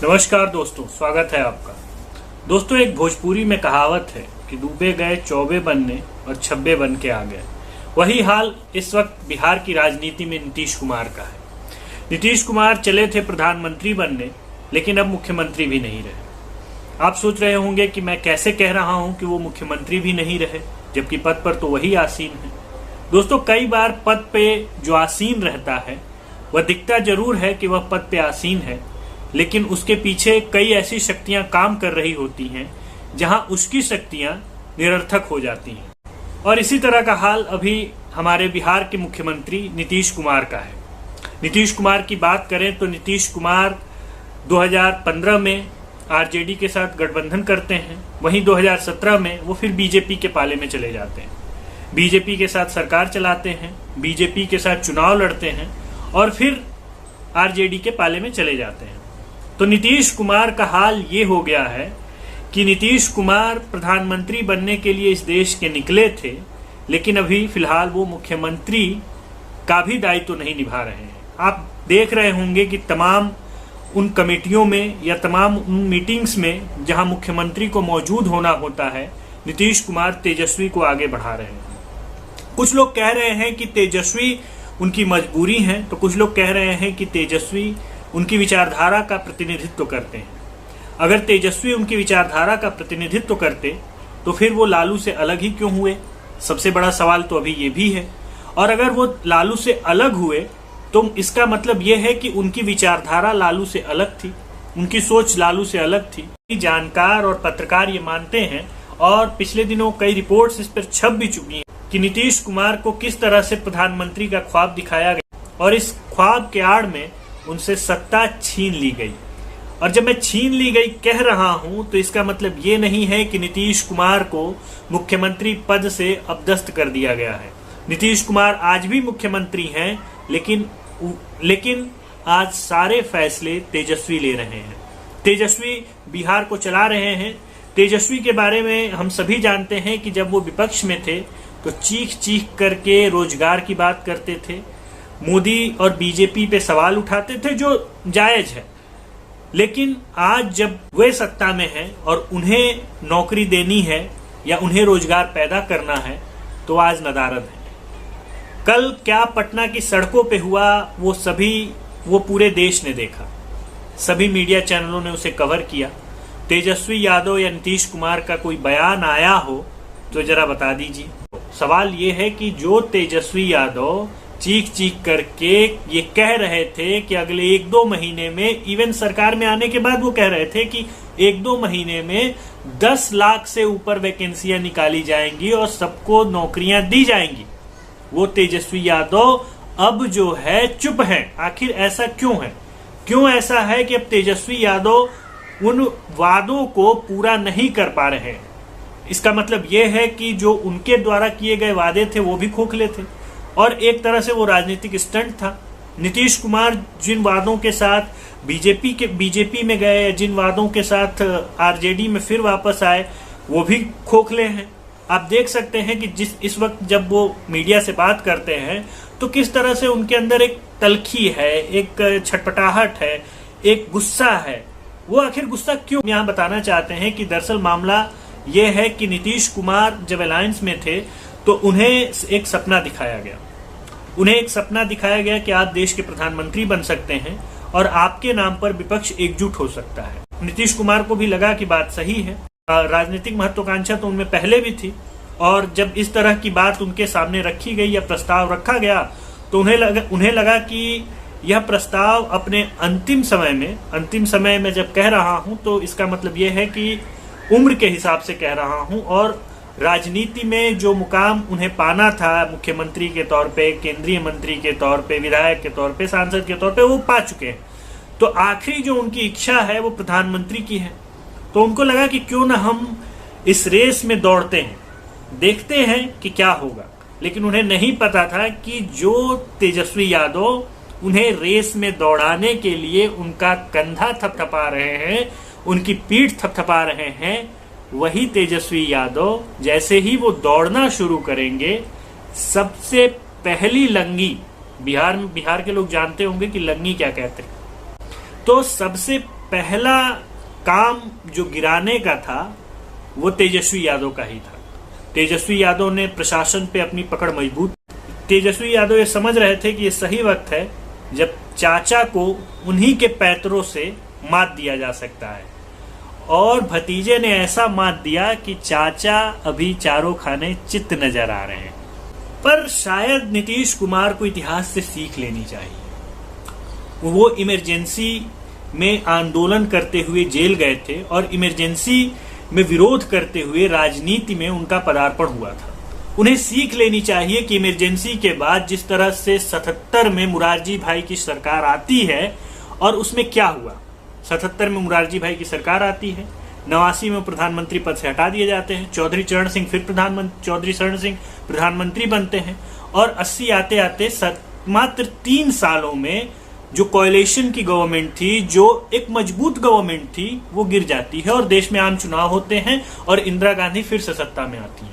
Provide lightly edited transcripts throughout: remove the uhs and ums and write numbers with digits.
नमस्कार दोस्तों, स्वागत है आपका। दोस्तों, एक भोजपुरी में कहावत है कि डूबे गए चौबे बनने और छब्बे बन के आ गए। वही हाल इस वक्त बिहार की राजनीति में नीतीश कुमार का है। नीतीश कुमार चले थे प्रधानमंत्री बनने, लेकिन अब मुख्यमंत्री भी नहीं रहे। आप सोच रहे होंगे कि मैं कैसे कह रहा हूं कि वो मुख्यमंत्री भी नहीं रहे, जबकि पद पर तो वही आसीन है। दोस्तों, कई बार पद पे जो आसीन रहता है वह दिखता जरूर है कि वह पद पे आसीन है, लेकिन उसके पीछे कई ऐसी शक्तियां काम कर रही होती हैं जहां उसकी शक्तियां निरर्थक हो जाती हैं। और इसी तरह का हाल अभी हमारे बिहार के मुख्यमंत्री नीतीश कुमार का है। नीतीश कुमार की बात करें तो नीतीश कुमार 2015 में आरजेडी के साथ गठबंधन करते हैं, वहीं 2017 में वो फिर बीजेपी के पाले में चले जाते हैं। बीजेपी के साथ सरकार चलाते हैं, बीजेपी के साथ चुनाव लड़ते हैं और फिर आरजेडी के पाले में चले जाते हैं। तो नीतीश कुमार का हाल ये हो गया है कि नीतीश कुमार प्रधानमंत्री बनने के लिए इस देश के निकले थे, लेकिन अभी फिलहाल वो मुख्यमंत्री का भी दायित्व तो नहीं निभा रहे हैं। आप देख रहे होंगे कि तमाम उन कमेटियों में या तमाम उन मीटिंग्स में जहां मुख्यमंत्री को मौजूद होना होता है, नीतीश कुमार तेजस्वी को आगे बढ़ा रहे हैं। कुछ लोग कह रहे हैं कि तेजस्वी उनकी मजबूरी है, तो कुछ लोग कह रहे हैं कि तेजस्वी उनकी विचारधारा का प्रतिनिधित्व करते हैं। अगर तेजस्वी उनकी विचारधारा का प्रतिनिधित्व करते तो फिर वो लालू से अलग ही क्यों हुए? सबसे बड़ा सवाल तो अभी ये भी है। और अगर वो लालू से अलग हुए तो इसका मतलब ये है कि उनकी विचारधारा लालू से अलग थी, उनकी सोच लालू से अलग थी। जानकार और पत्रकार ये मानते हैं और पिछले दिनों कई रिपोर्ट्स इस पर छप भी चुकी हैं कि नीतीश कुमार को किस तरह से प्रधानमंत्री का ख्वाब दिखाया गया और इस ख्वाब के आड़ में उनसे सत्ता छीन ली गई। और जब मैं छीन ली गई कह रहा हूं तो इसका मतलब ये नहीं है कि नीतीश कुमार को मुख्यमंत्री पद से अपदस्थ कर दिया गया है। नीतीश कुमार आज भी मुख्यमंत्री हैं, लेकिन आज सारे फैसले तेजस्वी ले रहे हैं। तेजस्वी बिहार को चला रहे हैं। तेजस्वी के बारे में हम सभी जानते हैं कि जब वो विपक्ष में थे तो चीख चीख करके रोजगार की बात करते थे, मोदी और बीजेपी पे सवाल उठाते थे, जो जायज है। लेकिन आज जब वे सत्ता में हैं और उन्हें नौकरी देनी है या उन्हें रोजगार पैदा करना है तो आज नदारद है। कल क्या पटना की सड़कों पे हुआ वो पूरे देश ने देखा। सभी मीडिया चैनलों ने उसे कवर किया। तेजस्वी यादव या नीतीश कुमार का कोई बयान आया हो तो जरा बता दीजिए। सवाल ये है कि जो तेजस्वी यादव चीख चीख करके ये कह रहे थे कि अगले 1-2 महीने में, इवन सरकार में आने के बाद वो कह रहे थे कि 1-2 महीने में 10 लाख से ऊपर वैकेंसियां निकाली जाएंगी और सबको नौकरियां दी जाएंगी, वो तेजस्वी यादव अब जो है चुप हैं। आखिर ऐसा क्यों है? क्यों ऐसा है कि अब तेजस्वी यादव उन वादों को पूरा नहीं कर पा रहे हैं? इसका मतलब यह है कि जो उनके द्वारा किए गए वादे थे वो भी खोखले थे और एक तरह से वो राजनीतिक स्टंट था। नीतीश कुमार जिन वादों के साथ बीजेपी में गए, जिन वादों के साथ आरजेडी में फिर वापस आए, वो भी खोखले हैं। आप देख सकते हैं कि इस वक्त जब वो मीडिया से बात करते हैं तो किस तरह से उनके अंदर एक तलखी है, एक छटपटाहट है, एक गुस्सा है। वो आखिर गुस्सा क्यों? यहाँ बताना चाहते हैं कि दरअसल मामला ये है कि नीतीश कुमार जब अलायंस में थे तो उन्हें एक सपना दिखाया गया। उन्हें एक सपना दिखाया गया कि आप देश के प्रधानमंत्री बन सकते हैं और आपके नाम पर विपक्ष एकजुट हो सकता है। नीतीश कुमार को भी लगा कि बात सही है। राजनीतिक महत्वाकांक्षा तो उनमें पहले भी थी और जब इस तरह की बात उनके सामने रखी गई या प्रस्ताव रखा गया तो उन्हें लगा कि यह प्रस्ताव अपने अंतिम समय में जब कह रहा हूं तो इसका मतलब यह है कि उम्र के हिसाब से कह रहा हूं और राजनीति में जो मुकाम उन्हें पाना था, मुख्यमंत्री के तौर पे, केंद्रीय मंत्री के तौर पे, विधायक के तौर पे, सांसद के तौर पे, वो पा चुके हैं। तो आखिरी जो उनकी इच्छा है वो प्रधानमंत्री की है। तो उनको लगा कि क्यों ना हम इस रेस में दौड़ते हैं, देखते हैं कि क्या होगा। लेकिन उन्हें नहीं पता था कि जो तेजस्वी यादव उन्हें रेस में दौड़ाने के लिए उनका कंधा थपथपा रहे हैं, उनकी पीठ थपथपा रहे हैं, वही तेजस्वी यादव जैसे ही वो दौड़ना शुरू करेंगे, सबसे पहली लंगी बिहार के लोग जानते होंगे कि लंगी क्या कहते हैं। तो सबसे पहला काम जो गिराने का था वो तेजस्वी यादव का ही था। तेजस्वी यादव ने प्रशासन पे अपनी पकड़ मजबूत। तेजस्वी यादव ये समझ रहे थे कि ये सही वक्त है जब चाचा को उन्हीं के पैतरों से मात दिया जा सकता है, और भतीजे ने ऐसा मात दिया कि चाचा अभी चारों खाने चित्त नजर आ रहे हैं। पर शायद नीतीश कुमार को इतिहास से सीख लेनी चाहिए। वो इमरजेंसी में आंदोलन करते हुए जेल गए थे और इमरजेंसी में विरोध करते हुए राजनीति में उनका पदार्पण हुआ था। उन्हें सीख लेनी चाहिए कि इमरजेंसी के बाद जिस तरह से 77 में मुरारजी भाई की सरकार आती है, और उसमें क्या हुआ। 77 में मुरारजी भाई की सरकार आती है, 89 में प्रधानमंत्री पद से हटा दिए जाते हैं, चौधरी चरण सिंह प्रधानमंत्री बनते हैं, और 80 आते आते मात्र 3 सालों में जो कोएलिशन की गवर्नमेंट थी, जो एक मजबूत गवर्नमेंट थी, वो गिर जाती है और देश में आम चुनाव होते हैं और इंदिरा गांधी फिर से सत्ता में आती है।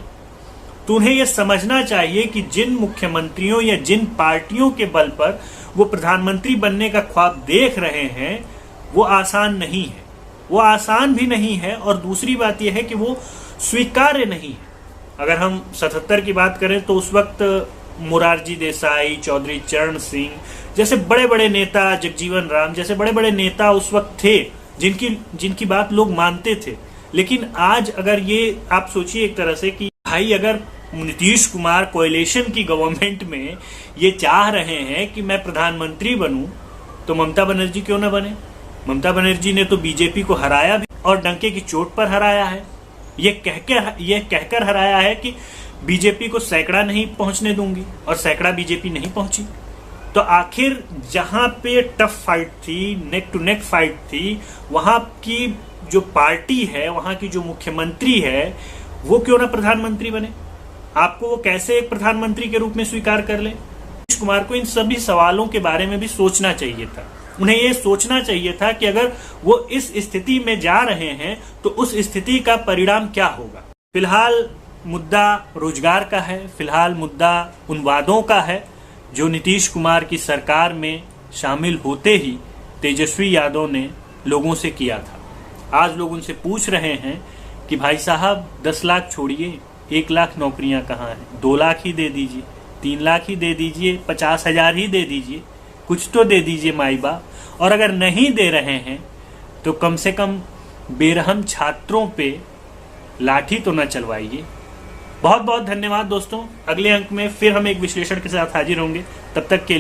तो उन्हें यह समझना चाहिए कि जिन मुख्यमंत्रियों या जिन पार्टियों के बल पर वो प्रधानमंत्री बनने का ख्वाब देख रहे हैं, वो आसान नहीं है। वो आसान भी नहीं है, और दूसरी बात यह है कि वो स्वीकार्य नहीं है। अगर हम 77 की बात करें तो उस वक्त मोरारजी देसाई, चौधरी चरण सिंह जैसे बड़े बड़े नेता, जगजीवन राम जैसे बड़े बड़े नेता उस वक्त थे जिनकी बात लोग मानते थे। लेकिन आज अगर ये आप सोचिए एक तरह से कि भाई अगर नीतीश कुमार कोएलिशन की गवर्नमेंट में ये चाह रहे हैं कि मैं प्रधानमंत्री बनूं, तो ममता बनर्जी क्यों ना बने। ममता बनर्जी ने तो बीजेपी को हराया भी, और डंके की चोट पर हराया है। ये कहकर हराया है कि बीजेपी को सैकड़ा नहीं पहुंचने दूंगी, और सैकड़ा बीजेपी नहीं पहुंची। तो आखिर जहां पे टफ फाइट थी, नेक टू नेक फाइट थी, वहां की जो पार्टी है, वहां की जो मुख्यमंत्री है, वो क्यों ना प्रधानमंत्री बने। आपको वो कैसे एक प्रधानमंत्री के रूप में स्वीकार कर ले। नीतीश कुमार को इन सभी सवालों के बारे में भी सोचना चाहिए था। उन्हें ये सोचना चाहिए था कि अगर वो इस स्थिति में जा रहे हैं तो उस स्थिति का परिणाम क्या होगा। फिलहाल मुद्दा रोजगार का है, फिलहाल मुद्दा उन वादों का है जो नीतीश कुमार की सरकार में शामिल होते ही तेजस्वी यादव ने लोगों से किया था। आज लोग उनसे पूछ रहे हैं कि भाई साहब 10 लाख छोड़िए, 1 लाख नौकरियां कहाँ हैं, 2 लाख ही दे दीजिए, 3 लाख ही दे दीजिए, 50,000 ही दे दीजिए, कुछ तो दे दीजिए माई बाप। और अगर नहीं दे रहे हैं तो कम से कम बेरहम छात्रों पे लाठी तो न चलवाइए। बहुत बहुत धन्यवाद दोस्तों। अगले अंक में फिर हम एक विश्लेषण के साथ हाजिर होंगे। तब तक के लिए